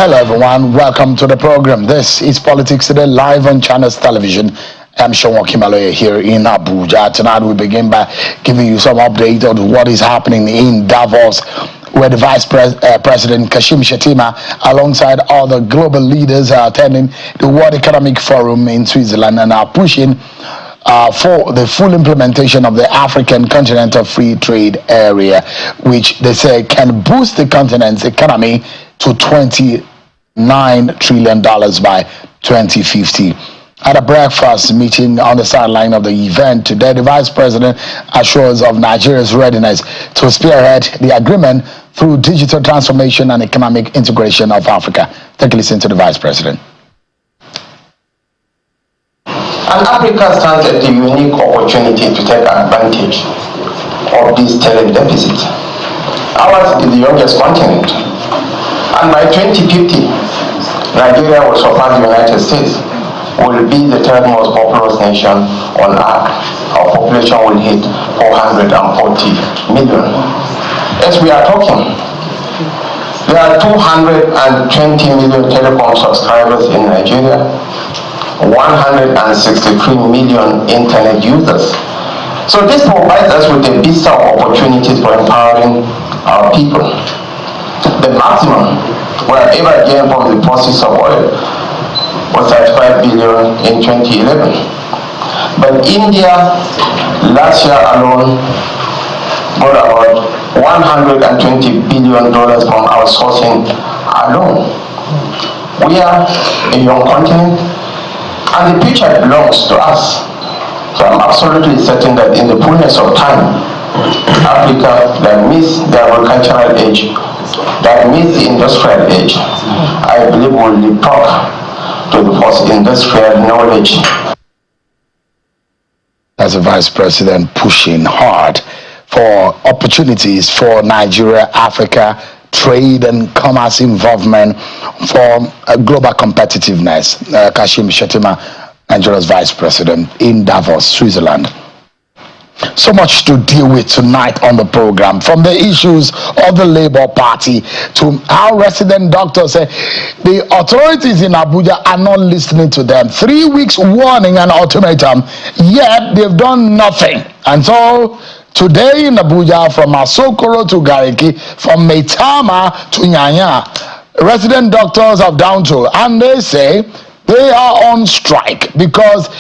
Hello everyone, welcome to the program. This is Politics Today live on Channels Television. I'm Sean Kimaloye here in Abuja. Tonight we begin by giving you some update on what is happening in Davos, where the President Kashim Shettima, alongside other global leaders, are attending the World Economic Forum in Switzerland and are pushing for the full implementation of the African Continental Free Trade Area, which they say can boost the continent's economy to $29 trillion by 2050. At a breakfast meeting on the sideline of the event today, the Vice President assures of Nigeria's readiness to spearhead the agreement through digital transformation and economic integration of Africa. Take a listen to the Vice President. And Africa stands at a unique opportunity to take advantage of this talent deficit. Ours is the youngest continent. And by 2050, Nigeria will surpass the United States, will be the third most populous nation on earth. Our population will hit 440 million. As we are talking, there are 220 million telecom subscribers in Nigeria, 163 million internet users. So this provides us with a vista of opportunities for empowering our people. The maximum we have ever gained from the process of oil was 35 billion in 2011. But India last year alone got about $120 billion from outsourcing alone. We are a young continent and the future belongs to us. So I'm absolutely certain that in the fullness of time, Africa that meets the agricultural age, that meets the industrial age, I believe will leapfrog to the post-industrial knowledge. As a Vice President pushing hard for opportunities for Nigeria, Africa, trade and commerce involvement for global competitiveness. Kashim Shettima, Nigeria's Vice President in Davos, Switzerland. So much to deal with tonight on the program, from the issues of the Labour Party to how resident doctors say the authorities in Abuja are not listening to them. 3 weeks warning and ultimatum, yet they've done nothing. And so today in Abuja, from Asokoro to Gariki, from Maitama to Nyanya, resident doctors have down to, and they say they are on strike because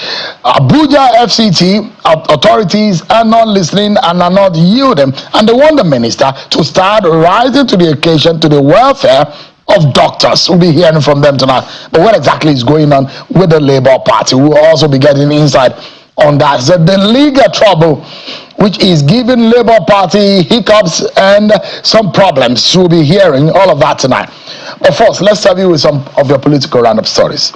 Abuja FCT authorities are not listening and are not yielding, and they want the minister to start rising to the occasion to the welfare of doctors. We'll be hearing from them tonight. But what exactly is going on with the Labour Party? We'll also be getting insight on that. So the legal trouble, which is giving Labour Party hiccups and some problems. We'll be hearing all of that tonight. But first, let's serve you with some of your political roundup stories.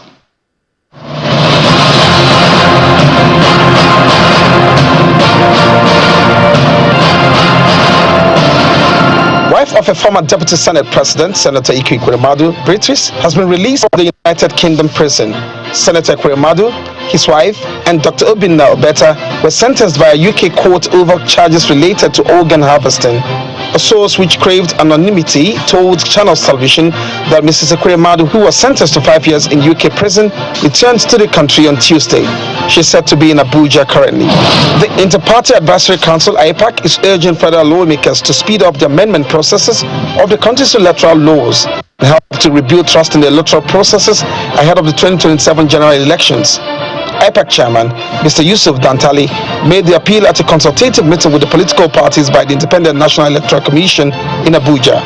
Wife of a former Deputy Senate President, Senator Ikwe-Ekweremadu, Beatrice, has been released from the United Kingdom prison. Senator Ekweremadu, his wife, and Dr. Obinna Obeta were sentenced by a UK court over charges related to organ harvesting. A source which craved anonymity told Channels Television that Mrs. Ekweremadu, who was sentenced to 5 years in UK prison, returned to the country on Tuesday. She is said to be in Abuja currently. The Inter-Party Advisory Council, IPAC, is urging federal lawmakers to speed up the amendment processes of the country's electoral laws and help to rebuild trust in the electoral processes ahead of the 2027 general elections. IPAC chairman, Mr. Yusuf Dantali, made the appeal at a consultative meeting with the political parties by the Independent National Electoral Commission in Abuja.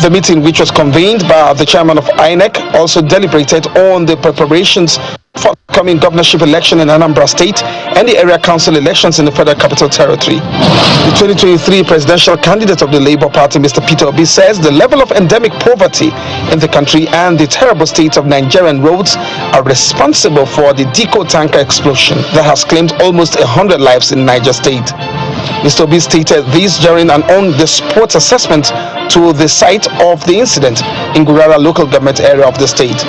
The meeting, which was convened by the chairman of INEC, also deliberated on the preparations for the coming governorship election in Anambra State and the area council elections in the Federal Capital Territory. The 2023 presidential candidate of the Labour Party, Mr. Peter Obi, says the level of endemic poverty in the country and the terrible state of Nigerian roads are responsible for the Deco tanker explosion that has claimed almost 100 lives in Niger State. Mr. Obi stated this during an on-the-spot assessment to the site of the incident in Gurara local government area of the state.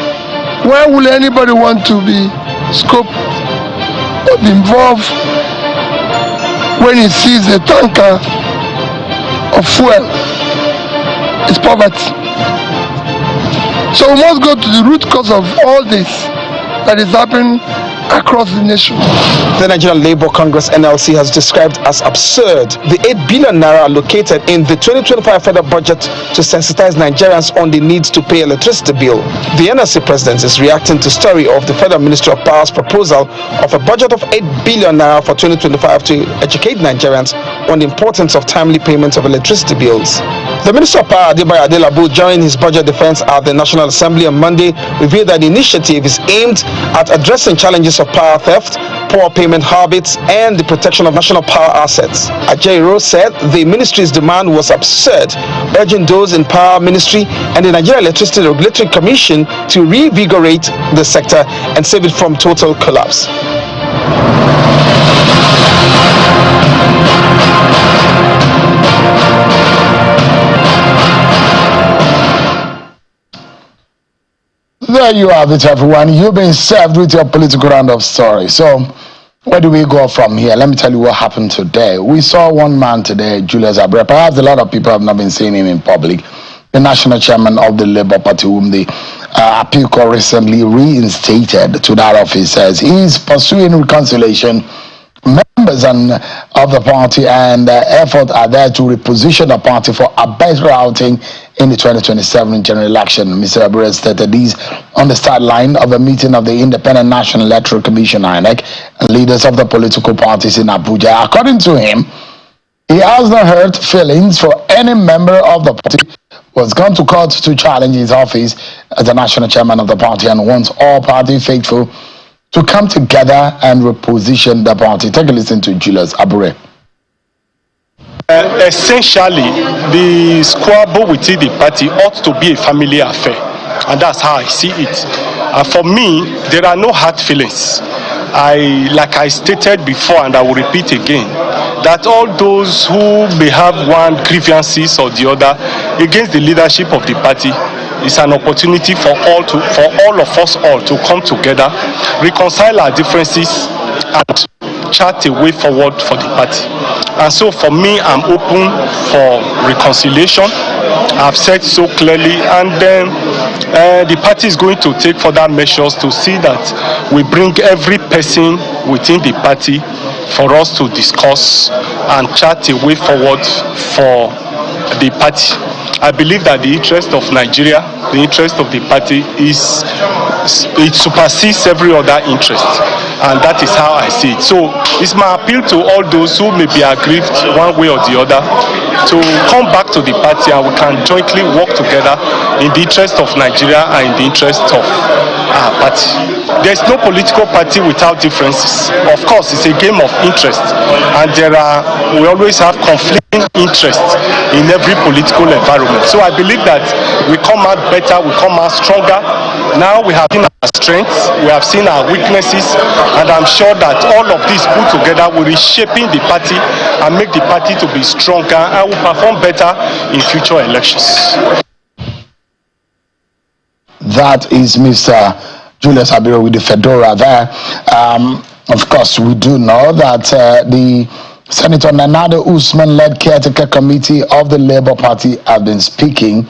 Why would anybody want to be scoped or be involved when he sees a tanker of fuel? It's poverty. So we must go to the root cause of all this that is happening across the nation. The Nigerian Labour Congress NLC has described as absurd the 8 billion naira allocated in the 2025 federal budget to sensitize Nigerians on the need to pay electricity bill. The NLC president is reacting to story of the Federal Ministry of Power's proposal of a budget of 8 billion naira for 2025 to educate Nigerians on the importance of timely payment of electricity bills. The Minister of Power, Adebayo Adelabu, during his budget defense at the National Assembly on Monday, revealed that the initiative is aimed at addressing challenges of power theft, poor payment habits, and the protection of national power assets. Ajaero said the ministry's demand was absurd, urging those in Power Ministry and the Nigeria Electricity Regulatory Commission to reinvigorate the sector and save it from total collapse. There you have it, everyone. You've been served with your political round of story. So, where do we go from here? Let me tell you what happened today. We saw one man today, Julius Abre. Perhaps a lot of people have not been seeing him in public. The national chairman of the Labour Party, whom the appeal court recently reinstated to that office, says he is pursuing reconciliation. Members of the party and effort are there to reposition the party for a better outing in the 2027 general election. Mr. Abre stated these on the sideline of a meeting of the Independent National Electoral Commission (INEC) and leaders of the political parties in Abuja. According to him, he has no hurt feelings for any member of the party who has gone to court to challenge his office as the national chairman of the party and wants all party faithful to come together and reposition the party. Take a listen to Julius Abre. Essentially, the squabble within the party ought to be a family affair, and that's how I see it. For me, there are no hard feelings. Like I stated before, and I will repeat again, that all those who may have one grievances or the other against the leadership of the party, it's an opportunity for all of us all to come together, reconcile our differences, and chart a way forward for the party. And so for me, I'm open for reconciliation. I've said so clearly, and then the party is going to take further measures to see that we bring every person within the party for us to discuss and chart a way forward for the party. I believe that the interest of Nigeria, the interest of the party it supersedes every other interest, and that is how I see it. So it's my appeal to all those who may be aggrieved one way or the other to come back to the party, and we can jointly work together in the interest of Nigeria and in the interest of our party. There's no political party without differences. Of course, it's a game of interest, and we always have conflicting interests in every political environment. So I believe that we come out better, we come out stronger. Now we have seen our strengths, we have seen our weaknesses, and I'm sure that all of this put together will reshaping the party and make the party to be stronger and will perform better in future elections. That is Mr. Julius Abre with the Fedora there. Of course, we do know that the Senator Nanado Usman-led caretaker committee of the Labour Party have been speaking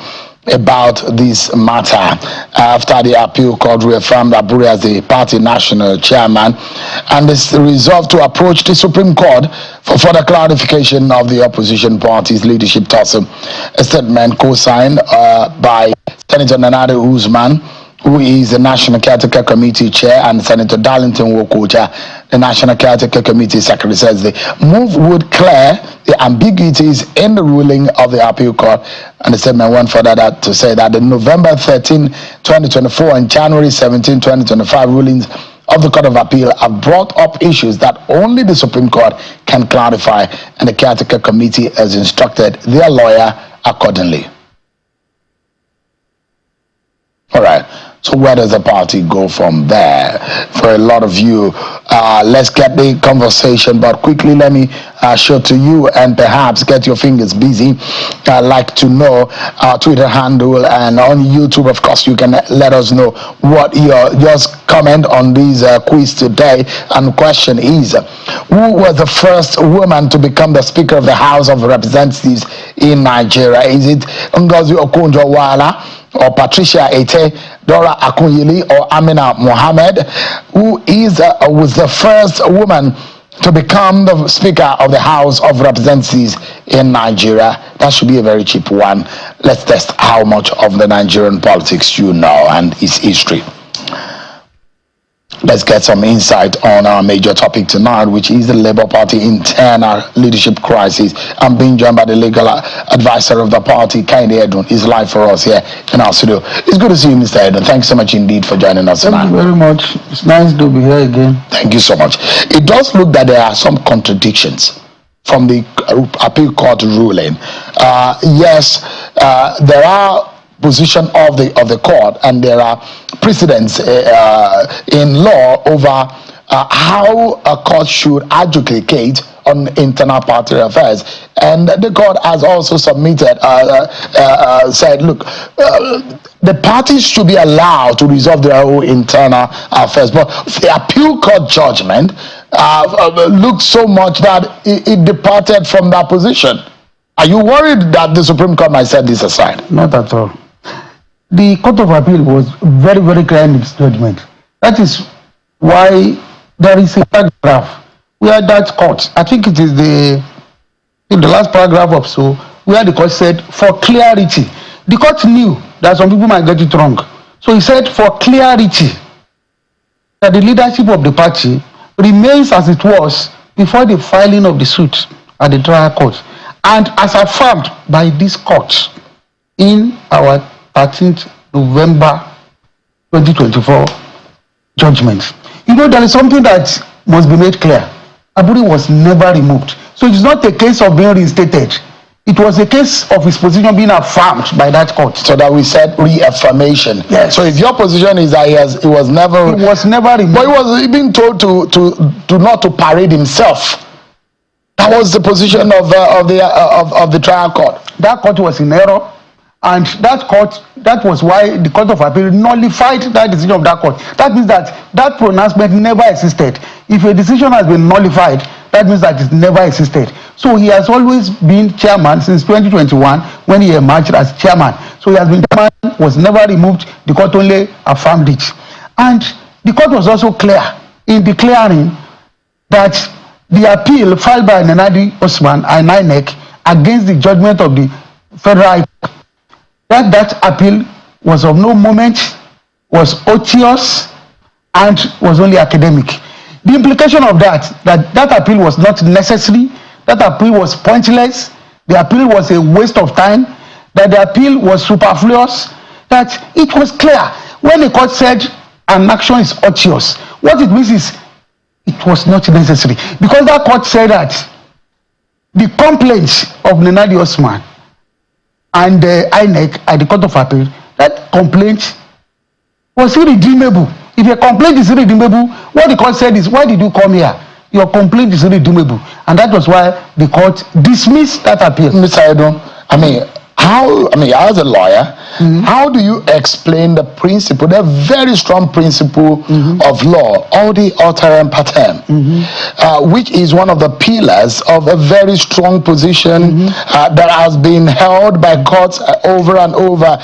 about this matter after the appeal court reaffirmed Abre as the party national chairman, and is resolved to approach the Supreme Court for further clarification of the opposition party's leadership tussle. A statement co-signed by Senator Nanado Usman, who is the National Caretaker Committee Chair, and Senator Darlington Wokocha, the National Caretaker Committee Secretary, says the move would clear the ambiguities in the ruling of the appeal court. And the statement went further to say that the November 13, 2024 and January 17, 2025 rulings of the Court of Appeal have brought up issues that only the Supreme Court can clarify, and the Caretaker Committee has instructed their lawyer accordingly. All right. So where does the party go from there? For a lot of you, let's get the conversation, but quickly let me show to you and perhaps get your fingers busy. I'd like to know our Twitter handle, and on YouTube, of course, you can let us know what just comment on this quiz today. And the question is, who was the first woman to become the Speaker of the House of Representatives in Nigeria? Is it Ngozi Okonjo-Iweala, or Patricia Ete, Dora Akunyili, or Amina Mohammed, who was the first woman to become the Speaker of the House of Representatives in Nigeria. That should be a very cheap one. Let's test how much of the Nigerian politics you know and its history. Let's get some insight on our major topic tonight, which is the Labour Party internal leadership crisis. I'm being joined by the legal advisor of the party, Kainde Edun. He's live for us here in our studio. It's good to see you, Mr. Edun. Thanks so much indeed for joining us tonight. Thank you very much. It's nice to be here again. Thank you so much. It does look that there are some contradictions from the appeal court ruling. Yes, there are position of the court, and there are precedents in law over how a court should adjudicate on internal party affairs, and the court has also submitted said, look, the parties should be allowed to resolve their own internal affairs, but the appeal court judgment looked so much that it departed from that position. Are you worried that the Supreme Court might set this aside? Not at all. The Court of Appeal was very, very clear in its judgment. That is why there is a paragraph where that court, I think it is in the last paragraph or so, where the court said, for clarity. The court knew that some people might get it wrong. So he said, for clarity, that the leadership of the party remains as it was before the filing of the suit at the trial court, and as affirmed by this court in our 13th November 2024 judgment. You know, there is something that must be made clear. Aburi was never removed. So it is not a case of being reinstated. It was a case of his position being affirmed by that court. So that we said reaffirmation. Yes. So if your position is that it was never removed. But he was being told to not to parade himself. That was the position of the trial court. That court was in error. And that was why the Court of Appeal nullified that decision of that court. That means that pronouncement never existed. If a decision has been nullified, that means that it never existed. So he has always been chairman since 2021 when he emerged as chairman. So he has been chairman, was never removed. The court only affirmed it. And the court was also clear in declaring that the appeal filed by Nenadi Osman and INEC against the judgment of the Federal High Court, that appeal was of no moment, was odious, and was only academic. The implication of that appeal was not necessary, that appeal was pointless, the appeal was a waste of time, that the appeal was superfluous, that it was clear. When the court said an action is odious, what it means is it was not necessary. Because that court said that the complaints of Nenadi Osman and INEC at the Court of Appeal, that complaint was irredeemable. If a complaint is irredeemable, what the court said is, why did you come here? Your complaint is irredeemable. And that was why the court dismissed that appeal. Mr. Edun, as a lawyer, how do you explain the principle, the very strong principle of law, audi alteram partem, which is one of the pillars of a very strong position that has been held by courts over and over.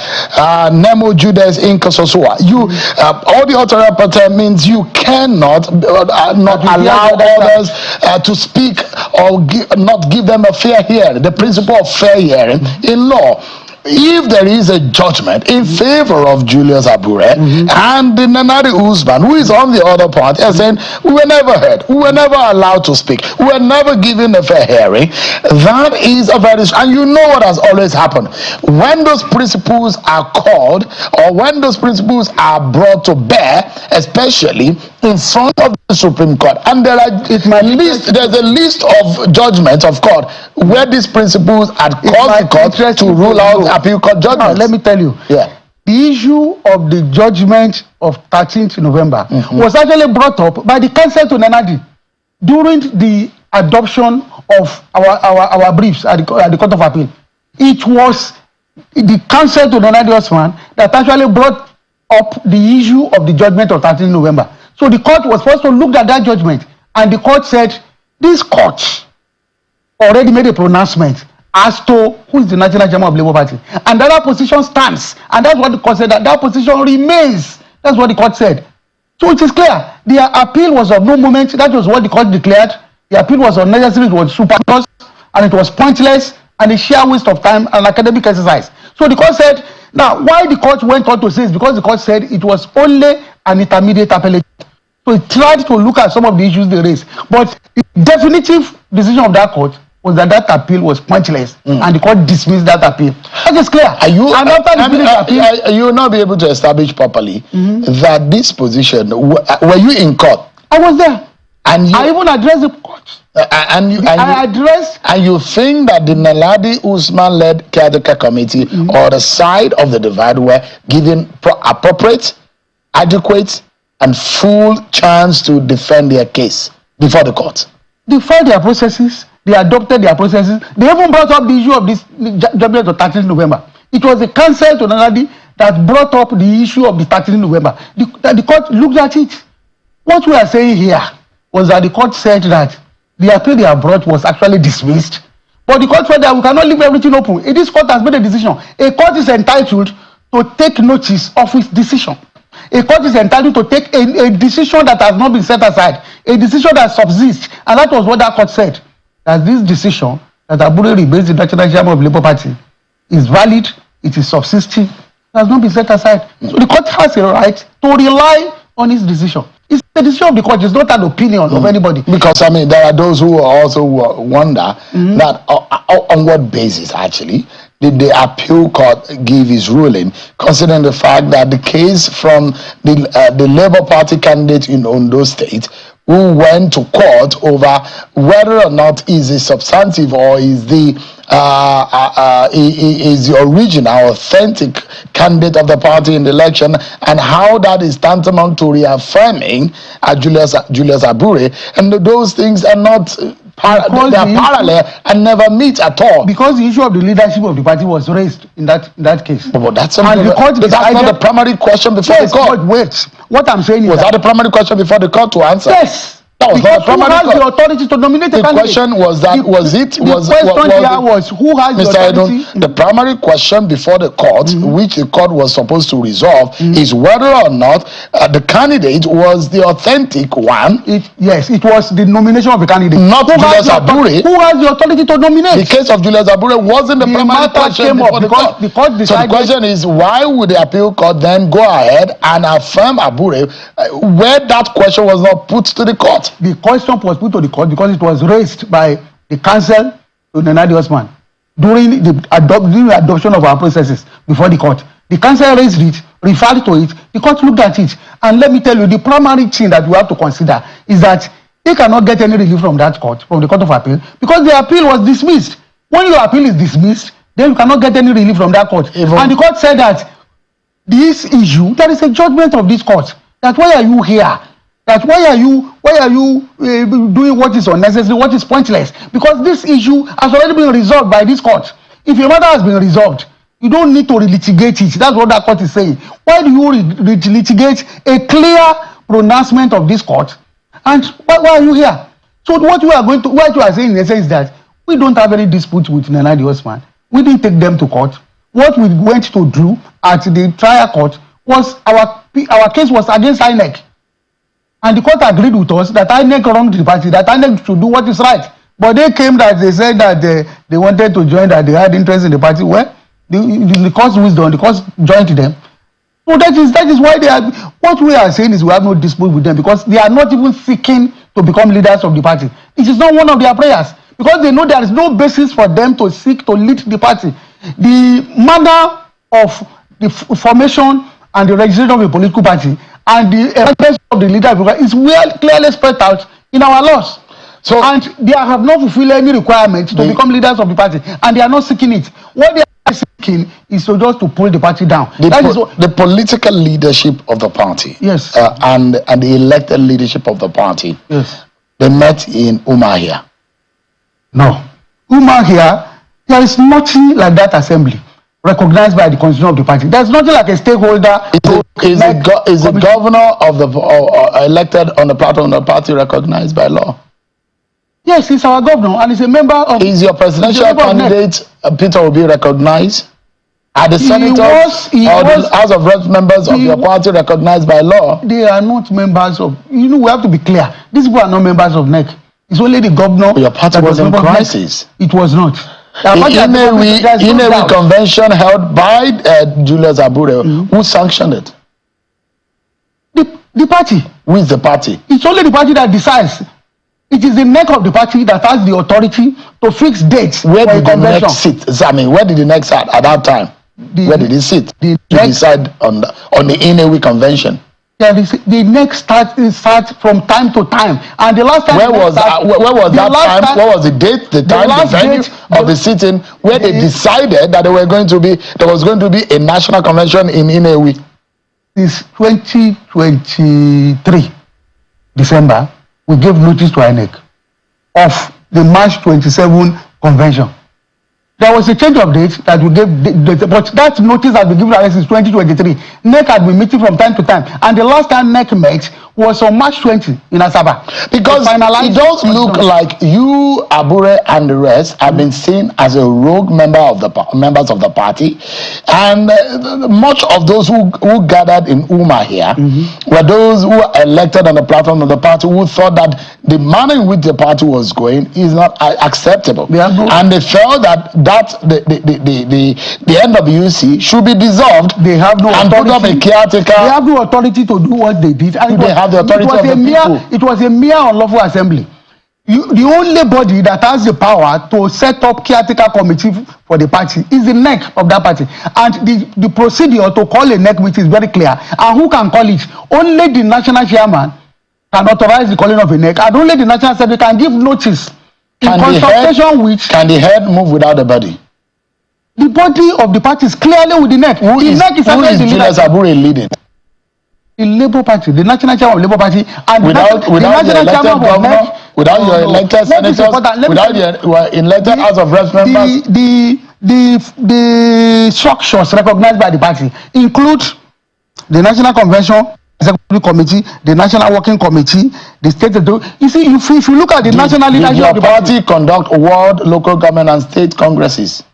Nemo Judes in Kasosua. Audi alteram partem means you cannot not allow others to speak or not give them a fair hearing. The principle of fair hearing in law. If there is a judgment in favor of Julius Abure and the Nenadi Usman, who is on the other part, and saying, we were never heard, we were never allowed to speak, we were never given a fair hearing, that is a very, and you know what has always happened. When those principles are called, or when those principles are brought to bear, especially in front of the Supreme Court, and there's a list of judgments of court where these principles had caused the court to rule out appeal court judgments. Let me tell you. Yeah. The issue of the judgment of 13th November was actually brought up by the counsel to Nenadi during the adoption of our briefs at the Court of Appeal. It was the counsel to Nenadi Osman that actually brought up the issue of the judgment of 13th November. So the court was supposed to look at that judgment, and the court said, this court already made a pronouncement as to who is the national chairman of Labour Party. And that position stands. And that's what the court said, that position remains. That's what the court said. So it is clear. The appeal was of no moment. That was what the court declared. The appeal was unnecessary, it was superfluous, and it was pointless, and a sheer waste of time and academic exercise. So the court said, now, why the court went on to say is because the court said it was only an intermediate appellate. So it tried to look at some of the issues they raised. But the definitive decision of that court was that that appeal was pointless, and the court dismissed that appeal. That is clear. You will not be able to establish properly that this position, were you in court? I was there. And I even addressed the court. And you think that the Naladi Usman-led caretaker committee or the side of the divide were given appropriate, adequate, and full chance to defend their case before the court? They filed their processes. They adopted their processes. They even brought up the issue of this judgment of 13th November. It was the counsel to Naladi that brought up the issue of the 13th November. The court looked at it. What we are saying here was that the court said that the appeal they have brought was actually dismissed. But the court said that we cannot leave everything open. This court has made a decision. A court is entitled to take notice of its decision. A court is entitled to take a decision that has not been set aside, a decision that subsists. And that was what that court said. That this decision that Abure remains the national chairman of Labour Party is valid, it is subsisting, it has not been set aside. So the court has a right to rely on its decision. It's the decision of the court, it's not an opinion of anybody. Because, I mean, there are those who also wonder that on what basis, actually, did the appeal court give his ruling, considering the fact that the case from the Labour Party candidate in Ondo State who went to court over whether or not is a substantive or is the original, authentic candidate of the party in the election, and how that is tantamount to reaffirming Julius Abure, and those things are not parallel and never meet at all. Because the issue of the leadership of the party was raised in that case. But that's not the primary question before the court. But wait, what I'm saying is that the primary question before the court to answer? Yes. That was not the primary question. Who has the authority to nominate a candidate? The question was that who has the authority? The primary question before the court, which the court was supposed to resolve, is whether or not the candidate was the authentic one. Yes, it was the nomination of the candidate. Not Julius Abure. Who has the authority to nominate? The case of Julius Abure wasn't the primary question before the court. So the question is, why would the appeal court then go ahead and affirm Abure where that question was not put to the court? The question was put to the court because it was raised by the counsel to Naladi Usman during the adoption of our processes before the court. The counsel raised it, referred to it, the court looked at it. And let me tell you, the primary thing that we have to consider is that they cannot get any relief from that court, from the Court of Appeal, because the appeal was dismissed. When your appeal is dismissed, then you cannot get any relief from that court. And the court said that this issue, there is a judgment of this court, that why are you here? That why are you doing what is unnecessary, what is pointless? Because this issue has already been resolved by this court. If your matter has been resolved, you don't need to relitigate it. That's what that court is saying. Why do you relitigate a clear pronouncement of this court? And why are you here? So what you are saying in essence is that we don't have any dispute with Naladi Usman. We didn't take them to court. What we went to do at the trial court was our case was against INEC. And the court agreed with us that INEC wronged the party, that INEC should do what is right. But they came that they said that they wanted to join, that they had interest in the party. Well, the court's wisdom, the court joined them. So that is why they are. What we are saying is we have no dispute with them, because they are not even seeking to become leaders of the party. It is not one of their prayers, because they know there is no basis for them to seek to lead the party. The manner of the formation and the registration of a political party and the elections of the leader is well clearly spread out in our laws. So, and they have not fulfilled any requirement to become leaders of the party, and they are not seeking it. What they are seeking is to just to pull the party down. The political leadership of the party, yes, and the elected leadership of the party, yes, they met in Umahia. No, Umahia, there is nothing like that assembly recognized by the constitution of the party. There's nothing like a stakeholder. Is the governor of the elected on the platform of the party recognized by law? Yes, he's our governor and he's a member of. Is your presidential candidate Peter Obi recognized? Are the senators or the House of Reps members of your party recognized by law? They are not members of. You know, we have to be clear. These people are not members of NEC. It's only the governor. Your party was in crisis. It was not. The Inewi convention held by Julius Abure, who sanctioned it? The party. Who is the party? It's only the party that decides. It is the neck of the party that has the authority to fix dates. Where did the neck sit? I mean, where did the neck sit at that time? Where did it sit to decide on the Inewi convention? Yeah, the next starts from time to time, and the last time. Where was that time? What was the date, the time, the venue of the sitting where they decided that there was going to be a national convention in Inewi? Since 2023 December, we gave notice to INEC of the March 27 convention. There was a change of date that we gave, but that notice has been given since 2023. NEC had been meeting from time to time, and the last time NEC met was on March 20 in Asaba. Because it does look like you, Abure, and the rest have been seen as a rogue members of the party, and much of those who gathered in Uma here were those who were elected on the platform of the party who thought that the manner in which the party was going is not acceptable, and they felt that the NWC should be dissolved. They have no authority. Put up a caretaker. They have no authority to do what they did. And they have the authority of the people. It was a mere unlawful assembly. The only body that has the power to set up caretaker committee for the party is the NEC of that party. And the procedure to call a NEC meeting is very clear. And who can call it? Only the national chairman can authorize the calling of a NEC. And only the national assembly can give notice. Can the head move without the body? The body of the party is clearly with the NEC. Who is Julius Abure leading? The Labour Party, the national chairman of the Labour Party, and without your elected governor, without your elected senators, without your elected House of Reps members. The structures recognized by the party include the National Convention, Executive Committee, the National Working Committee, the State. You see, if you look at the national leadership of the party conduct world, local government, and state congresses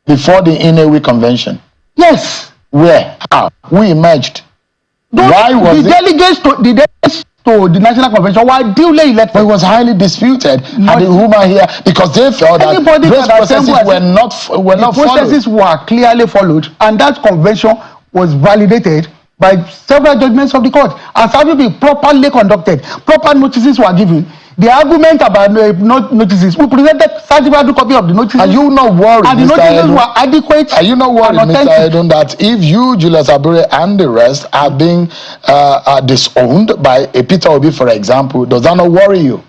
before the Inewi convention. Yes. Where? How? Who emerged? Why was the delegates to the national convention were duly elected? But it was highly disputed at the Huma here because they felt that those processes were not followed. The processes were clearly followed, and that convention was validated by several judgments of the court. As having properly conducted, proper notices were given. The argument about notices, we presented certified copy of the notices. Are you not worried, and the notices were adequate? Are you not worried, Mr. Edun, that if you, Julius Abure, and the rest are being disowned by a Peter Obi, for example, does that not worry you?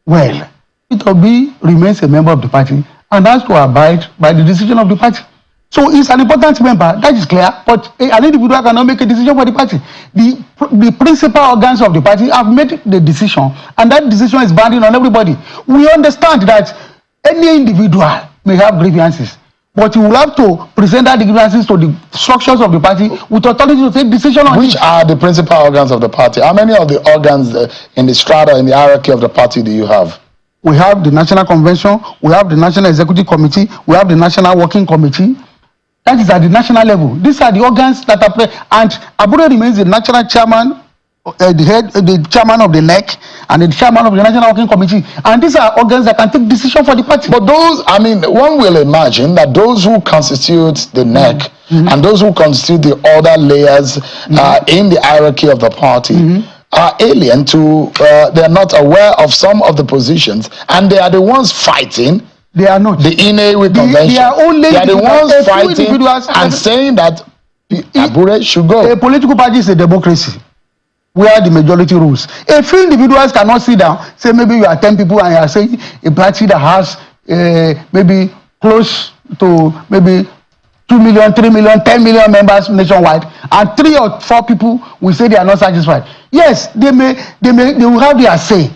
Well, Peter Obi remains a member of the party and has to abide by the decision of the party. So he's an important member, that is clear, but an individual cannot make a decision for the party. The principal organs of the party have made the decision, and that decision is binding on everybody. We understand that any individual may have grievances, but you will have to present that grievances to the structures of the party with authority to take decision on Which are the principal organs of the party? How many of the organs in the strata, in the hierarchy of the party do you have? We have the National Convention, we have the National Executive Committee, we have the National Working Committee. That is at the national level. These are the organs that are and Abure remains the national chairman, the chairman of the NEC, and the chairman of the National Working Committee. And these are organs that can take decision for the party. But one will imagine that those who constitute the NEC and those who constitute the other layers in the hierarchy of the party are alien to, they are not aware of some of the positions, and they are the ones fighting. They are not. The Inewi convention. They are the ones fighting and saying that Abure should go. A political party is a democracy where the majority rules. A few individuals cannot sit down, say maybe you are 10 people and you are saying a party that has maybe close to maybe 2 million, 3 million, 10 million members nationwide, and 3 or 4 people will say they are not satisfied. Yes, they will have their say.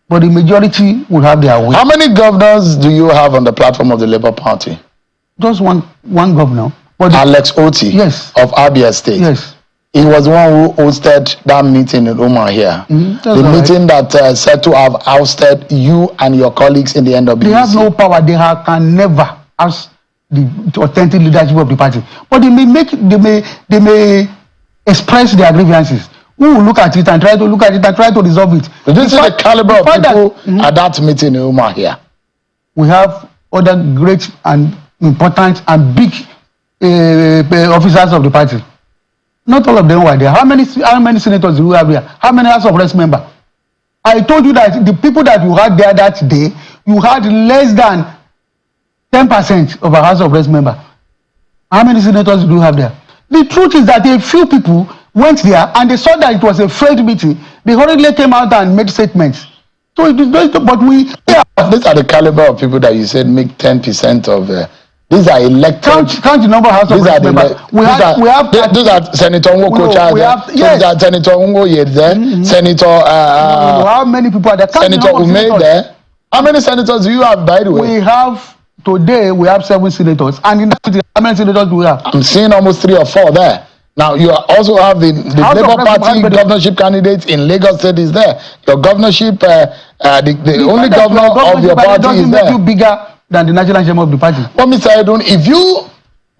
But the majority will have their way. How many governors do you have on the platform of the Labour Party? Just one governor. But Alex Oti, yes, of Abia State. Yes. He was the one who hosted that meeting in Umar here. The meeting that said to have ousted you and your colleagues in the NWC. They have no power. They can never ask the authentic leadership of the party. But they may express their grievances. Who will look at it and try to resolve it? Did you see the caliber of people at that meeting in Umar here? We have other great and important and big officers of the party. Not all of them were there. How many senators do we have here? How many House of Reps members? I told you that the people that you had there that day, you had less than 10% of our House of Reps members. How many senators do you have there? The truth is that a few people went there and they saw that it was a failed meeting. They hurriedly came out and made statements. So it is very, but these are the caliber of people that you said make 10% of. These are elected. Count the number of House of Reps members. These are Senator Nwoko Chaza, Senator Ungo Yedze, Senator. How many people are there? Senator Ume there. How many senators do you have, by the way? Today we have 7 senators, and in that, how many senators do we have? I'm seeing almost 3 or 4 there. Now you also have the Labour Party governorship candidate in Lagos State is there. Your governorship, the only governor of your party is there. Make you bigger than the national chairman of the party. Well, Mr. Edun, if you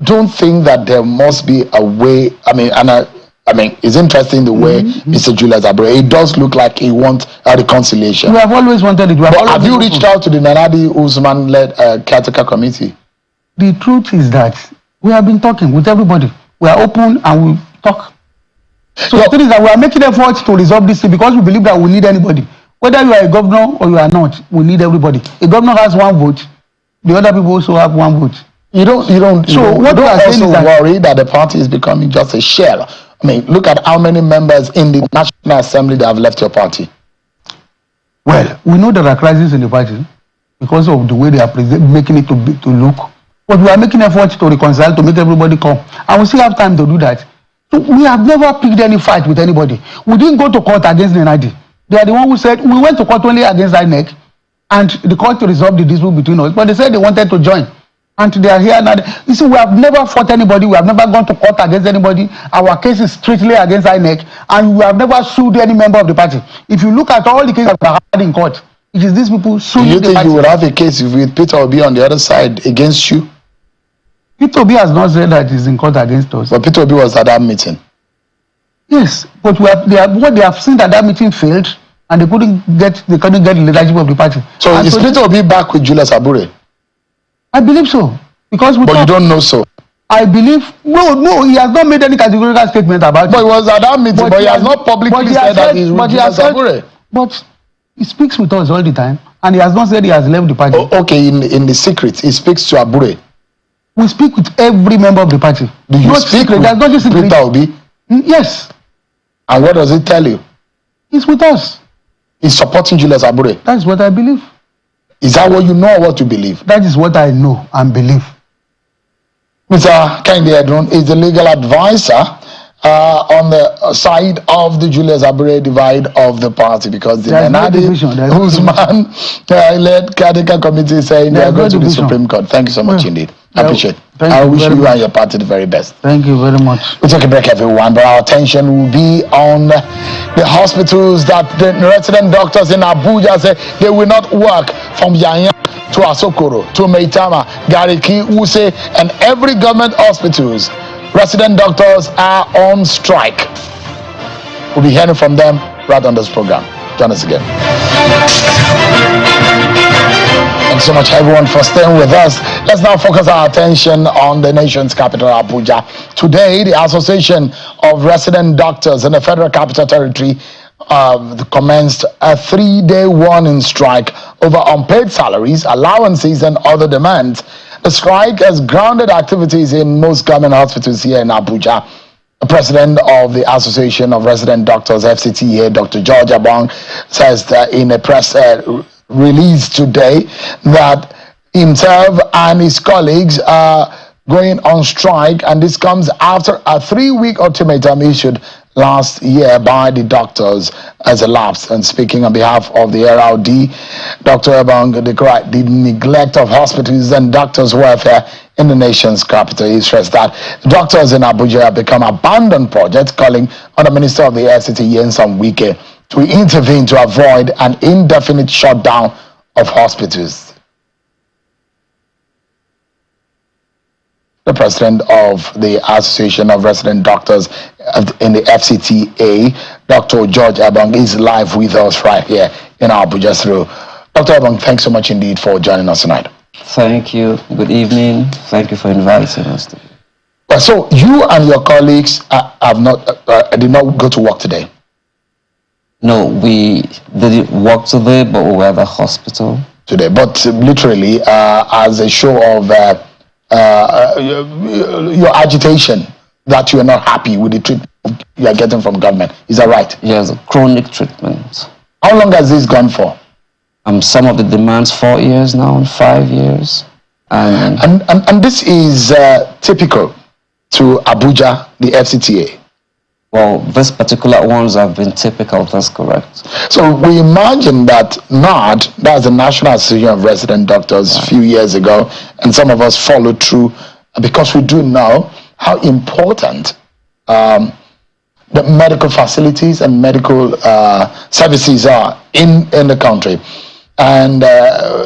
don't think that there must be a way, it's interesting the way Mr. Julius Abure, it does look like he wants a reconciliation. We have always wanted it. But have you reached out to the Nanadi Usman-led caretaker committee? The truth is that we have been talking with everybody. We are open and we talk. So the thing is that we are making efforts to resolve this thing because we believe that we need anybody. Whether you are a governor or you are not, we need everybody. A governor has 1 vote. The other people also have 1 vote. You don't also worry that the party is becoming just a shell. Look at how many members in the National Assembly that have left your party. Well, we know there are crises in the party because of the way they are making it to look. But we are making efforts to reconcile, to make everybody come. And we still have time to do that. So we have never picked any fight with anybody. We didn't go to court against Nenadi. They are the one who said, we went to court only against INEC. And the court to resolve the dispute between us. But they said they wanted to join. And they are here now. You see, we have never fought anybody. We have never gone to court against anybody. Our case is strictly against INEC. And we have never sued any member of the party. If you look at all the cases that are had in court, it is these people suing the party. Do you think you would have a case with Peter Obi on the other side against you? Peter Obi has not said that he's in court against us. But Peter Obi was at that meeting. Yes, but what they have seen that meeting failed. And they couldn't get the leadership of the party. So is Peter Obi back with Julius Abure? I believe so. But you don't know so? I believe, no, he has not made any categorical statement about it. But he was at that meeting, but he has not publicly said that he's with Julius Abure. But he speaks with us all the time, and he has not said he has left the party. Okay, in the secret, he speaks to Abure. We speak with every member of the party. Do you speak with Peter Obi? Yes. And what does he tell you? He's with us. He's supporting Julius Abure. That's what I believe. Is that what you know or what you believe? That is what I know and believe. Mr. Kehinde Edun is the legal advisor on the side of the Julius Abure divide of the party because the Nenadi Usman-led caretaker committee is saying they are going to the Supreme Court. Thank you so much indeed. I appreciate it. I wish you and your party the very best. Thank you very much. We'll take a break, everyone, but our attention will be on the hospitals that the resident doctors in Abuja say they will not work from Yanya to Asokoro, to Meitama, Gariki, Use, and every government hospitals. Resident doctors are on strike. We'll be hearing from them right on this program. Join us again. Thanks so much, everyone, for staying with us. Let's now focus our attention on the nation's capital, Abuja. Today, the Association of Resident Doctors in the Federal Capital Territory commenced a 3-day warning strike over unpaid salaries, allowances, and other demands. The strike has grounded activities in most government hospitals here in Abuja. The president of the Association of Resident Doctors, FCT here, Dr. George Abong, says that in a press release today that himself and his colleagues are going on strike, and this comes after a 3-week ultimatum issued last year by the doctors has elapsed. And speaking on behalf of the LRD, Dr. Ebong decried the neglect of hospitals and doctors' welfare in the nation's capital. He stressed that doctors in Abuja have become abandoned projects, calling on the Minister of the FCT, Nyesom Wike, to intervene to avoid an indefinite shutdown of hospitals. The president of the Association of Resident Doctors in the FCTA, Dr. George Ebong, is live with us right here in Abuja. So, Dr. Ebong, thanks so much indeed for joining us tonight. Thank you. Good evening. Thank you for inviting us. So, you and your colleagues did not go to work today? No, we didn't work today, but we were at the hospital. Today, but literally as a show of your agitation that you are not happy with the treatment you are getting from government. Is that right? Yes, chronic treatment. How long has this gone for? Some of the demands 4 years now and 5 years. And this is typical to Abuja, the FCTA. Well, these particular ones have been typical, that's correct. So we imagine that NARD, that's the National Association of Resident Doctors, a few years ago, and some of us followed through because we do know how important the medical facilities and medical services are in the country. And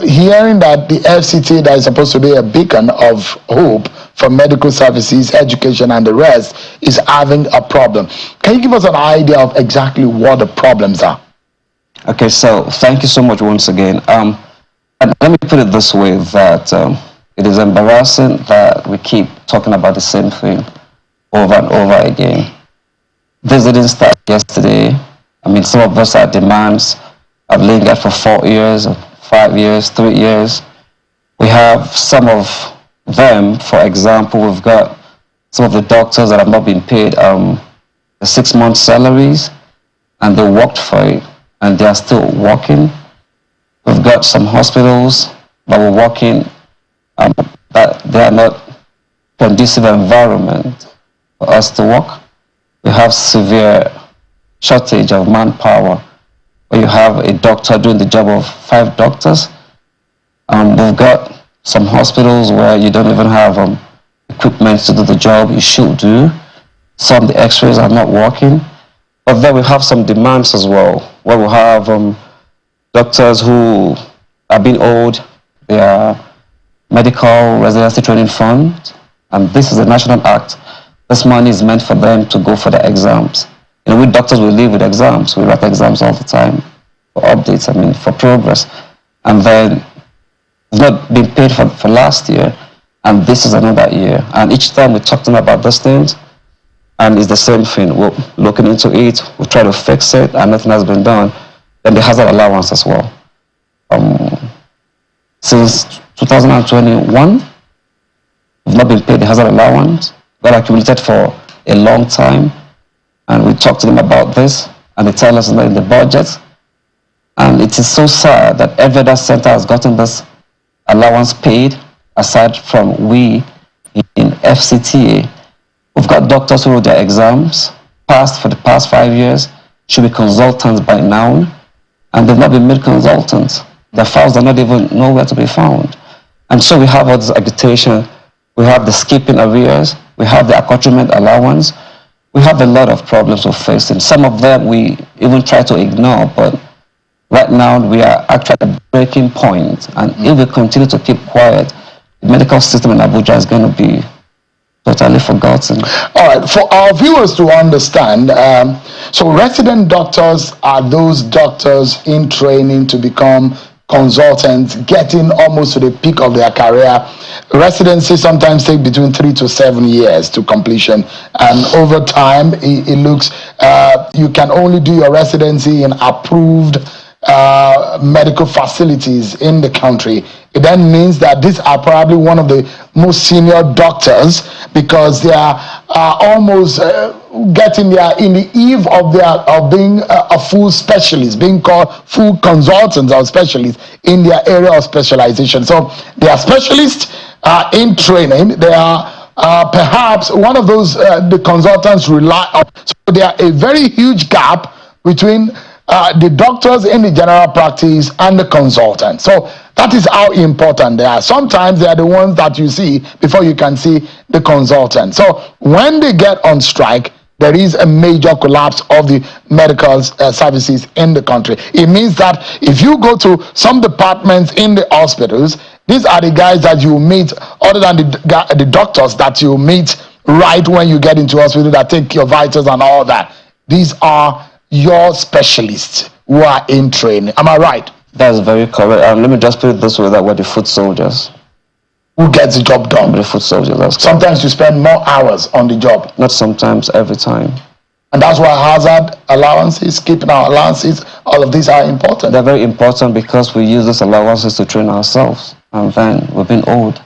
hearing that the FCT, that is supposed to be a beacon of hope for medical services, education, and the rest, is having a problem. Can you give us an idea of exactly what the problems are? Okay, so thank you so much once again. And let me put it this way, that it is embarrassing that we keep talking about the same thing over and over again. This didn't start yesterday. I mean, some of us, our demands have lingered for 4 years, 5 years, 3 years. We have some of them, for example, we've got some of the doctors that have not been paid the 6 month salaries, and they worked for it, and they are still working. We've got some hospitals that were working, that they are not conducive environment for us to work. We have severe shortage of manpower, where you have a doctor doing the job of 5 doctors. We've got some hospitals where you don't even have equipment to do the job you should do. Some of the x-rays are not working. But then we have some demands as well, where we have doctors who are being owed their medical residency training fund, and this is a national act. This money is meant for them to go for the exams. You know, we doctors will live with exams. We write exams all the time for updates, I mean, for progress. And then it's not been paid for last year, and this is another year. And each time we talk to them about those things, and it's the same thing. We're looking into it, we try to fix it, and nothing has been done. Then the hazard allowance as well. Since 2021, we've not been paid the hazard allowance. Got accumulated for a long time, and we talk to them about this, and they tell us it's not in the budget. And it is so sad that every other center has gotten this allowance paid, aside from we in FCTA. We've got doctors who wrote their exams, passed for the past 5 years, should be consultants by now, and they've not been made consultants. Their files are not even nowhere to be found. And so we have all this agitation, we have the skipping arrears, we have the accoutrement allowance, we have a lot of problems we're facing. Some of them we even try to ignore, but right now we are actually at a breaking point, and if we continue to keep quiet, the medical system in Abuja is going to be totally forgotten. All right, for our viewers to understand, so resident doctors are those doctors in training to become consultants, getting almost to the peak of their career. Residency sometimes take between 3 to 7 years to completion, and over time it looks you can only do your residency in approved medical facilities in the country. It then means that these are probably one of the most senior doctors, because they are almost getting there in the eve of being a full specialist, being called full consultants or specialists in their area of specialization. So they are specialists in training. They are perhaps one of those the consultants rely on. So there are a very huge gap between the doctors in the general practice and the consultants. So that is how important they are. Sometimes they are the ones that you see before you can see the consultant. So when they get on strike, there is a major collapse of the medical services in the country. It means that if you go to some departments in the hospitals, these are the guys that you meet, other than the doctors that you meet right when you get into hospital that take your vitals and all that. These are your specialists who are in training. Am I right? That's very correct. Let me just put it this way, that we're the foot soldiers. Who gets the job done? The foot soldiers, that's correct. Sometimes you spend more hours on the job. Not sometimes, every time. And that's why hazard allowances, keeping our allowances, all of these are important. They're very important because we use those allowances to train ourselves, and then we've been old.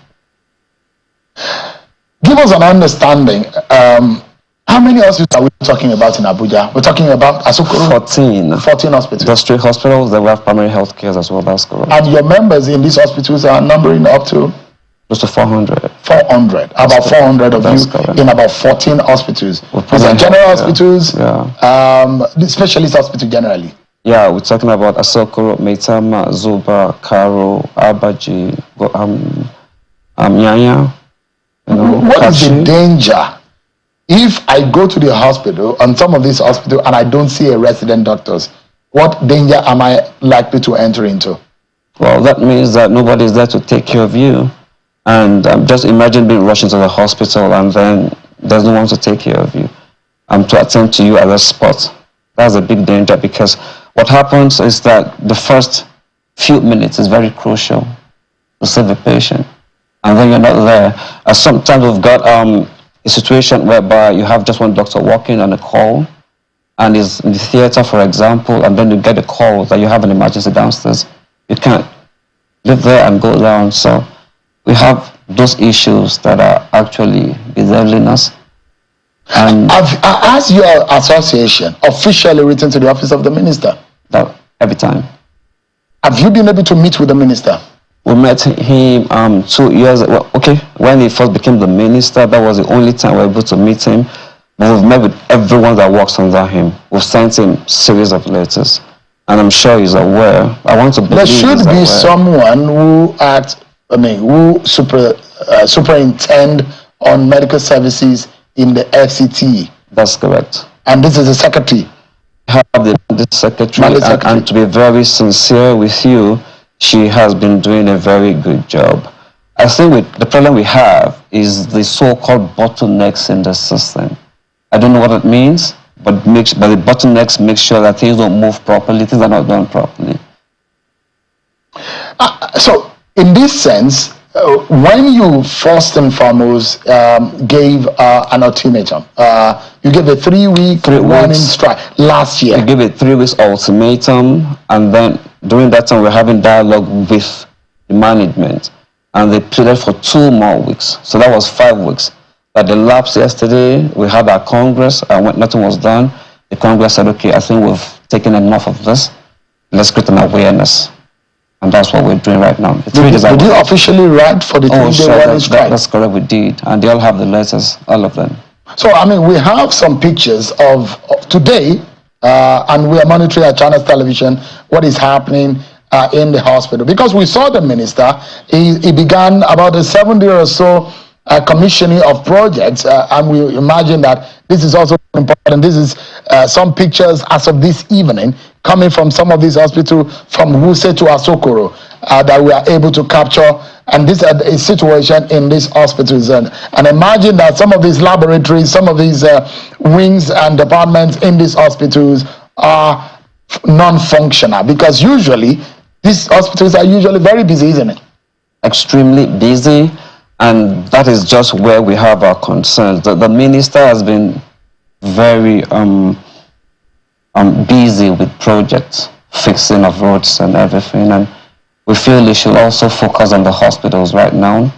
Give us an understanding. How many hospitals are we talking about in Abuja? We're talking about Asokoro? 14 hospitals. Industry hospitals, then we have primary health care as well, that's correct. And your members in these hospitals are numbering up to? Close to 400. 400. About 400 of you correct. in about 14 hospitals. These are general hospitals, the specialist hospital generally. Yeah, we're talking about Asokoro, Maitama, Zuba, Karo, Abaji, Nyanya. What is the danger if I go to the hospital, on some of these hospitals, and I don't see a resident doctors? What danger am I likely to enter into? Well, that means that nobody is there to take care of you. And just imagine being rushed into the hospital and then there's no one to take care of you, to attend to you at the spot. That's a big danger, because what happens is that the first few minutes is very crucial to save the patient. And then you're not there. Sometimes we've got a situation whereby you have just one doctor walking on a call and is in the theater, for example, and then you get a call that you have an emergency downstairs. You can't live there and go down. So we have those issues that are actually bedeviling us. And has your association officially written to the office of the minister? That every time. Have you been able to meet with the minister? We met him 2 years ago. Okay, when he first became the minister, that was the only time we were able to meet him. But we've met with everyone that works under him. We've sent him a series of letters, and I'm sure he's aware. I want to believe there should be aware. Someone who superintend on medical services in the FCT. That's correct. And this is the secretary. Have the secretary, and to be very sincere with you, she has been doing a very good job. I think the problem we have is the so-called bottlenecks in the system. I don't know what it means, but the bottlenecks make sure that things don't move properly, things are not done properly. So, in this sense, when you first and foremost gave an ultimatum, you gave a 3-week warning strike last year. We gave a 3 weeks ultimatum, and then during that time we're having dialogue with the management, and they pleaded for 2 more weeks. So that was 5 weeks. At the lapse yesterday, we had our Congress, and when nothing was done, the Congress said, okay, I think we've taken enough of this. Let's create an awareness. And that's what we're doing right now. Did you officially write for the 3-day warning strike? That's correct, we did. And they all have the letters, all of them. So, we have some pictures of today, and we are monitoring at Channels Television what is happening in the hospital. Because we saw the minister, he began about a 7-day or so commissioning of projects, and we imagine that this is also important. This is some pictures as of this evening coming from some of these hospitals, from Wuse to Asokoro, that we are able to capture. And this is a situation in these hospitals. And imagine that some of these laboratories, some of these wings and departments in these hospitals are non-functional, because usually these hospitals are usually very busy, isn't it? Extremely busy. And that is just where we have our concerns. The minister has been very busy with projects, fixing of roads and everything. And we feel he should also focus on the hospitals right now.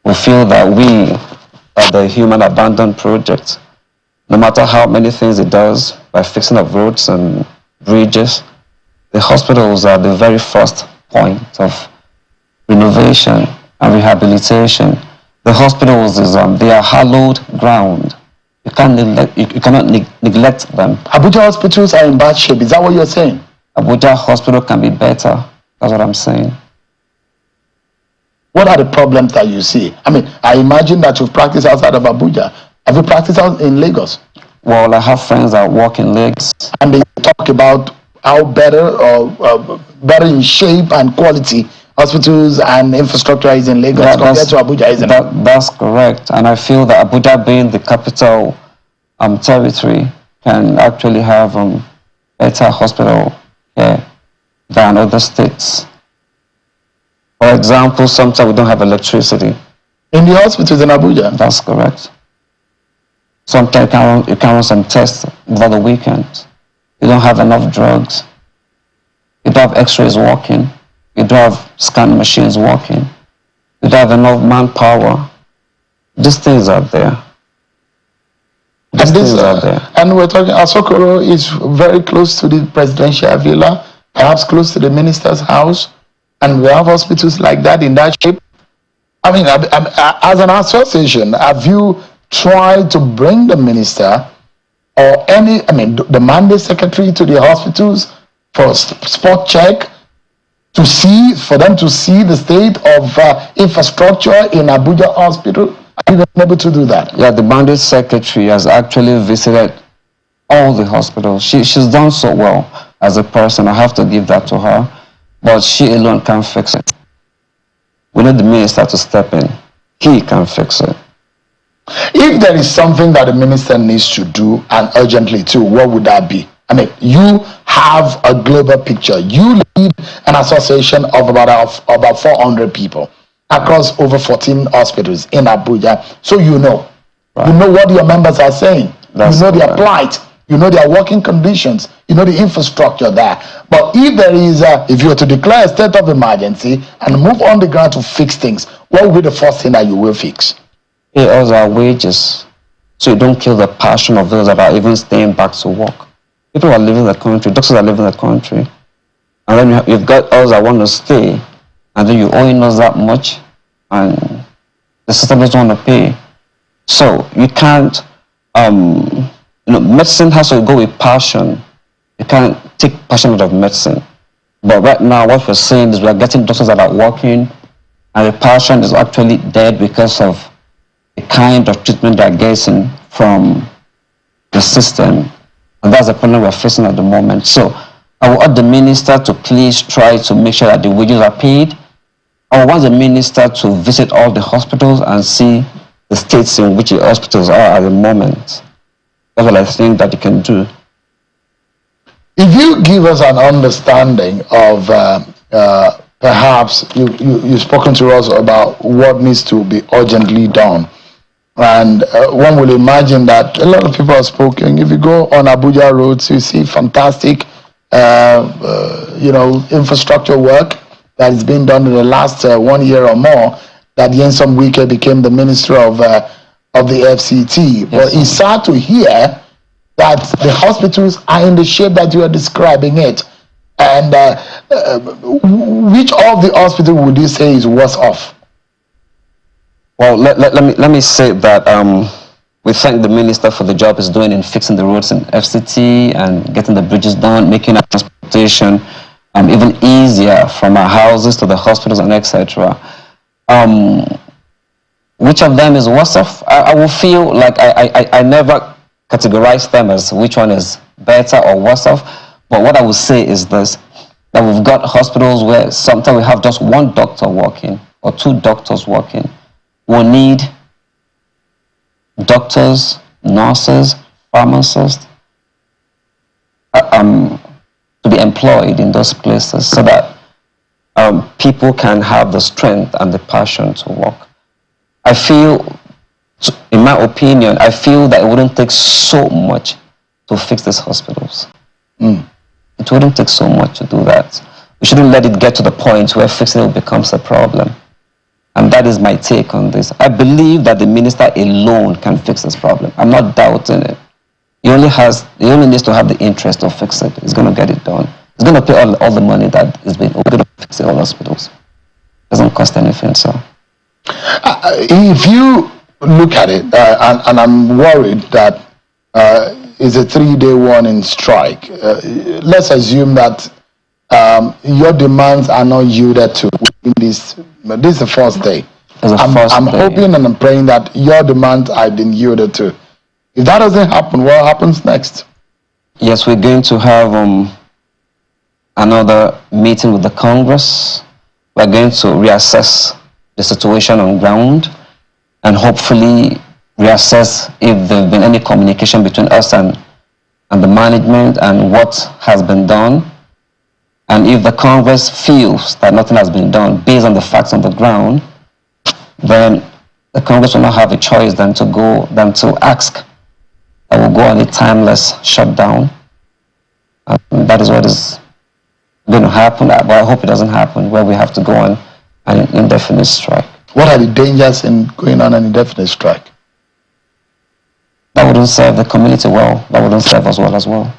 We feel that we are the human abandoned project. No matter how many things it does by fixing of roads and bridges, the hospitals are the very first point of renovation and rehabilitation. The hospitals they are hallowed ground. You can't neglect. You cannot neglect them. Abuja hospitals are in bad shape. Is that what you're saying? Abuja hospital can be better. That's what I'm saying. What are the problems that you see? I mean, I imagine that you've practiced outside of Abuja. Have you practiced out in Lagos? Well, I have friends that work in Lagos. And they talk about how better or better in shape and quality hospitals and infrastructure is in Lagos compared to Abuja, isn't it? That's correct. And I feel that Abuja, being the capital territory, can actually have better hospital care than other states. For example, sometimes we don't have electricity. In the hospitals in Abuja? That's correct. Sometimes you can run some tests over the weekend. You don't have enough drugs. You don't have x-rays working. You don't have scan machines working. You don't have enough manpower. These things are there. And we're talking, Asokoro is very close to the presidential villa, perhaps close to the minister's house, and we have hospitals like that in that shape. I mean, as an association, have you tried to bring the minister or the mandate secretary to the hospitals for spot check for them to see the state of infrastructure in Abuja hospital? Are you able to do that? Yeah, the mandate secretary has actually visited all the hospitals. She's done so well as a person. I have to give that to her. But she alone can't fix it. We need the minister to step in. He can fix it. If there is something that the minister needs to do, and urgently too, what would that be? I mean, you have a global picture. You lead an association of about 400 people across over 14 hospitals in Abuja. So you know. Right. You know what your members are saying. You know their plight. You know their working conditions. You know the infrastructure there. But if there is, if you were to declare a state of emergency and move on the ground to fix things, what will be the first thing that you will fix? Pay us our wages, so you don't kill the passion of those about even staying back to work. People are leaving the country. Doctors are leaving the country, and then you've got us that want to stay, and then you're owing us that much, and the system doesn't want to pay. So you can't. Medicine has to go with passion. You can't take passion out of medicine. But right now, what we're saying is we're getting doctors that are working, and the passion is actually dead because of the kind of treatment they're getting from the system. And that's the problem we're facing at the moment. So I will urge the minister to please try to make sure that the wages are paid. I want the minister to visit all the hospitals and see the states in which the hospitals are at the moment. That's what I think that he can do. If you give us an understanding of perhaps you've spoken to us about what needs to be urgently done, and one will imagine that a lot of people have spoken. If you go on Abuja roads, you see fantastic infrastructure work that is being done in the last 1 year or more, that Nyesom Wike became the minister of the FCT. Yes, but it's sad to hear that the hospitals are in the shape that you are describing it. And which of the hospitals would you say is worse off? Well, let me say that we thank the minister for the job he's doing in fixing the roads in FCT and getting the bridges done, making our transportation even easier from our houses to the hospitals and etc. Which of them is worse off? I will feel like I never categorize them as which one is better or worse off. But what I will say is this, that we've got hospitals where sometimes we have just one doctor working or two doctors working. We need doctors, nurses, pharmacists to be employed in those places so that people can have the strength and the passion to work. I feel, in my opinion, I feel that it wouldn't take so much to fix these hospitals. It wouldn't take so much to do that. We shouldn't let it get to the point where fixing it becomes a problem. And that is my take on this. I believe that the minister alone can fix this problem. I'm not doubting it. He only needs to have the interest to fix it. He's going to get it done. He's going to pay all the money that is being. We're going to fix the whole hospitals. It doesn't cost anything, so. If you look at it, and I'm worried that it's a 3-day warning strike. Let's assume that your demands are not yielded to within this. This is the first day. I'm hoping and I'm praying that your demands have been yielded to. If that doesn't happen, what happens next? Yes, we're going to have another meeting with the Congress. We're going to reassess the situation on ground and hopefully reassess if there have been any communication between us and the management and what has been done. And if the Congress feels that nothing has been done based on the facts on the ground, then the Congress will not have a choice than to ask that we'll go on a timeless shutdown. That is what is going to happen, but I hope it doesn't happen where we have to go on an indefinite strike. What are the dangers in going on an indefinite strike? That wouldn't serve the community well. That wouldn't serve us well as well.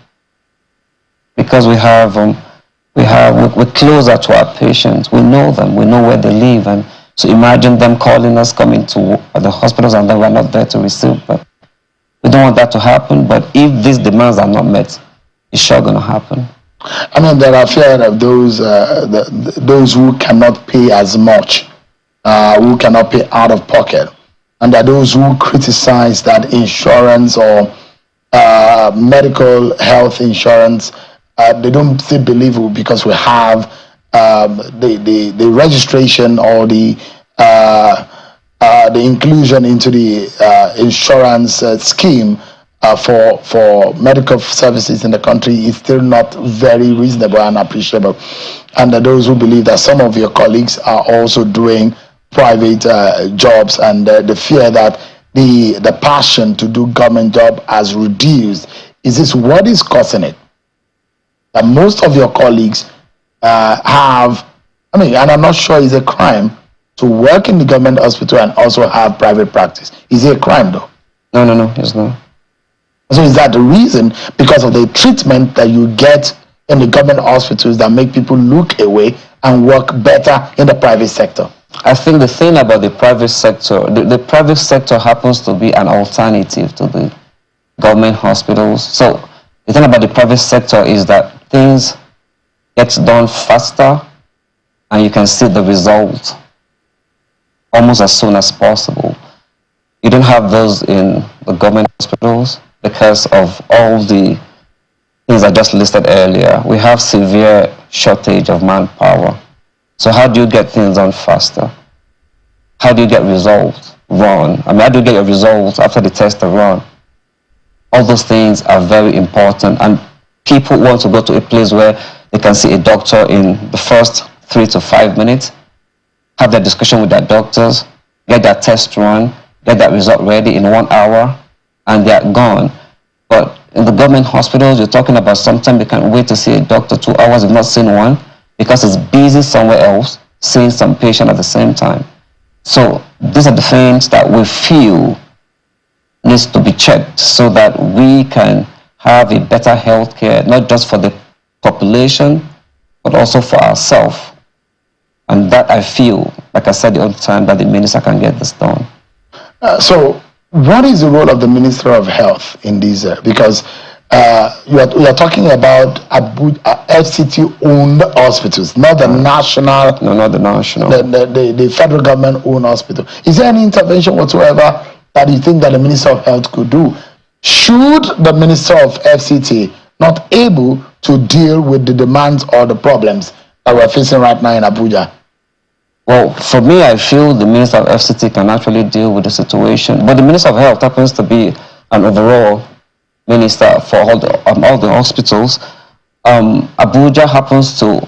Because we're closer to our patients. We know them. We know where they live. And so imagine them calling us, coming to the hospitals, and then we're not there to receive. But we don't want that to happen. But if these demands are not met, it's sure going to happen. I mean, there are fear of those who cannot pay as much, who cannot pay out of pocket. And there are those who criticize that insurance or medical health insurance, they don't feel believable because we have the registration or the inclusion into the insurance scheme for medical services in the country is still not very reasonable and appreciable. And those who believe that some of your colleagues are also doing private jobs, and the fear that the passion to do government job has reduced. Is this what is causing it? That most of your colleagues have, I mean, and I'm not sure it's a crime to work in the government hospital and also have private practice. Is it a crime though? No, it's not. So is that the reason, because of the treatment that you get in the government hospitals, that make people look away and work better in the private sector? I think the thing about the private sector, the private sector happens to be an alternative to the government hospitals. So the thing about the private sector is that things get done faster and you can see the result almost as soon as possible. You don't have those in the government hospitals because of all the things I just listed earlier. We have severe shortage of manpower. So how do you get things done faster? How do you get results run? I mean, how do you get your results after the test are run? All those things are very important, and people want to go to a place where they can see a doctor in the first 3 to 5 minutes, have their discussion with their doctors, get their test run, get that result ready in 1 hour, and they're gone. But in the government hospitals, you're talking about sometimes they can wait to see a doctor 2 hours if not seen one, because it's busy somewhere else, seeing some patient at the same time. So these are the things that we feel needs to be checked so that we can have a better health care, not just for the population, but also for ourselves. And that I feel, like I said the other time, that the minister can get this done. So what is the role of the Minister of Health in these? Because we are talking about FCT-owned hospitals, not the national. No, not the national. The federal government-owned hospital. Is there any intervention whatsoever that you think that the Minister of Health could do? Should the Minister of FCT not able to deal with the demands or the problems that we're facing right now in Abuja? Well, for me, I feel the Minister of FCT can actually deal with the situation. But the Minister of Health happens to be an overall minister for all the hospitals. Abuja happens to,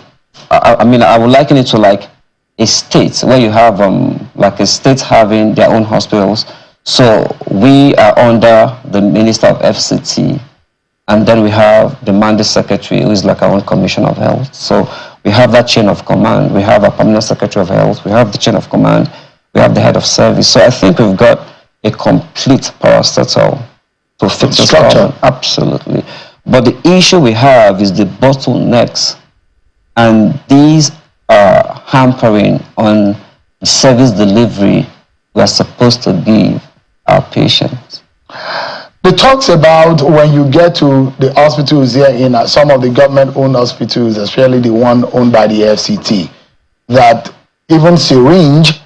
I mean, I would liken it to like a state where you have like a state having their own hospitals. So we are under the Minister of FCT, and then we have the Mandate Secretary, who is like our own Commissioner of Health. So we have that chain of command. We have a Permanent Secretary of Health. We have the chain of command. We have the head of service. So I think we've got a complete parastatal to fix the problem. Absolutely. But the issue we have is the bottlenecks, and these are hampering on service delivery we are supposed to give our patients. The talks about when you get to the hospitals here in some of the government-owned hospitals, especially the one owned by the FCT, that even syringe,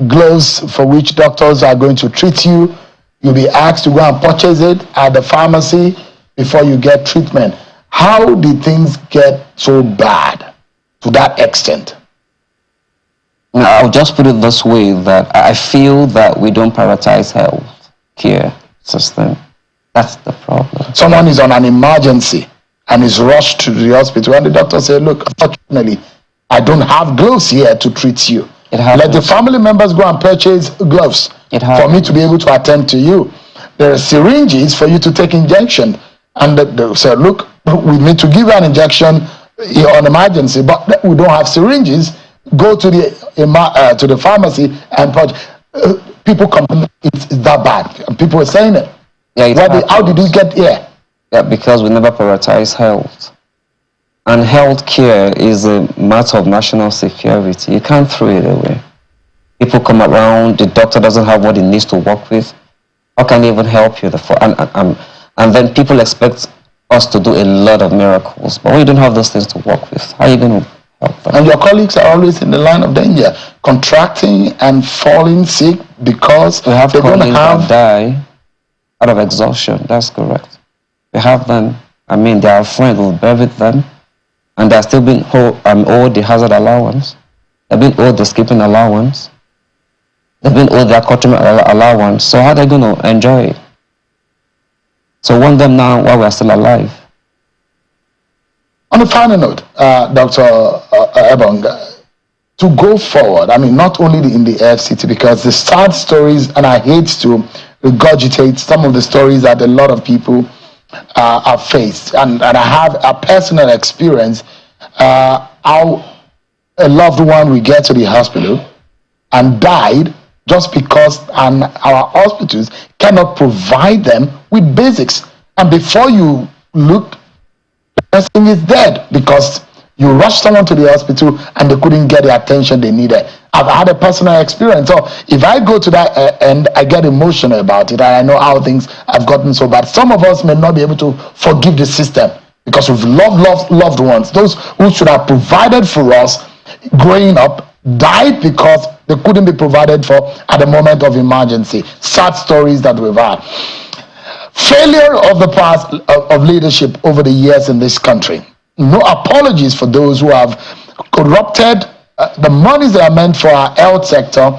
gloves for which doctors are going to treat you, you'll be asked to go and purchase it at the pharmacy before you get treatment. How did things get so bad to that extent? I'll just put it this way, that I feel that we don't prioritize health care system. That's the problem. Someone is on an emergency and is rushed to the hospital, and the doctor said, look, unfortunately, I don't have gloves here to treat you. Let the family members go and purchase gloves for me to be able to attend to you. There are syringes for you to take injection. And they said, look, we need to give you an injection on emergency, but we don't have syringes. Go to the pharmacy and purchase. People complain, it's that bad. And people are saying it. Yeah, how did we get here? Yeah, because we never prioritize health. And health care is a matter of national security. You can't throw it away. People come around, the doctor doesn't have what he needs to work with. How can he even help you? And then people expect us to do a lot of miracles. But when you don't have those things to work with, how are you going to help them? And your colleagues are always in the line of danger, contracting and falling sick because we have they don't have that die out of exhaustion. That's correct. We have them. I mean, they are friends who buried them, and they're still being owed the hazard allowance. They've been owed the skipping allowance. They've been owed their accoutrement allowance. So how are they going to enjoy it? So want them now while we're still alive. On a final note, Dr. Ebong, to go forward, I mean, not only in the FCT, because the sad stories, and I hate to regurgitate some of the stories that a lot of people have faced, and I have a personal experience, how a loved one will get to the hospital and died just because our hospitals cannot provide them with basics. And before you look, the person is dead because you rushed someone to the hospital and they couldn't get the attention they needed. I've had a personal experience. So if I go to that end, I get emotional about it, and I know how things have gotten so bad. Some of us may not be able to forgive the system because we've loved ones. Those who should have provided for us growing up died because they couldn't be provided for at the moment of emergency. Sad stories that we've had. Failure of the past of leadership over the years in this country. No apologies for those who have corrupted the monies that are meant for our health sector.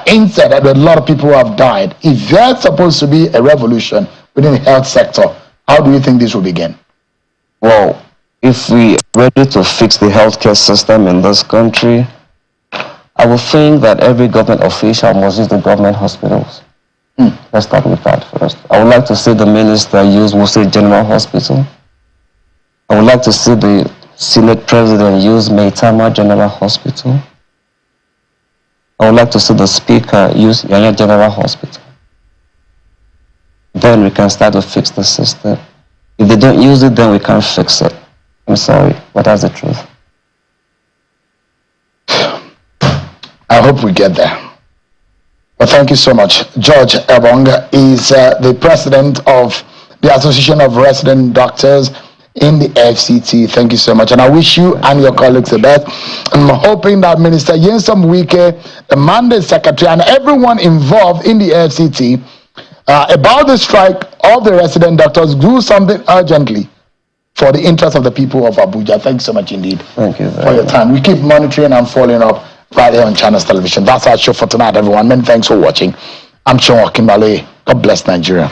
Instead, a lot of people have died. If there's supposed to be a revolution within the health sector, how do you think this will begin? Well, if we are ready to fix the healthcare system in this country, I would think that every government official must use the government hospitals. Let's start with that first. I would like to see the minister use Worcester General Hospital. I would like to see the Senate President use Maitama General Hospital. I would like to see the Speaker use Yanya General Hospital. Then we can start to fix the system. If they don't use it, then we can't fix it. I'm sorry, but that's the truth. I hope we get there. Well, thank you so much. George Ebong is the president of the Association of Resident Doctors in the FCT. Thank you so much. And I wish you and your colleagues the best. I'm hoping that Minister Nyesom Wike, the mandate secretary, and everyone involved in the FCT about the strike of the resident doctors do something urgently for the interest of the people of Abuja. Thanks so much indeed for your time. We keep monitoring and following up right here on Channels Television. That's our show for tonight, everyone. Many thanks for watching. I'm Sean Kimbale. God bless Nigeria.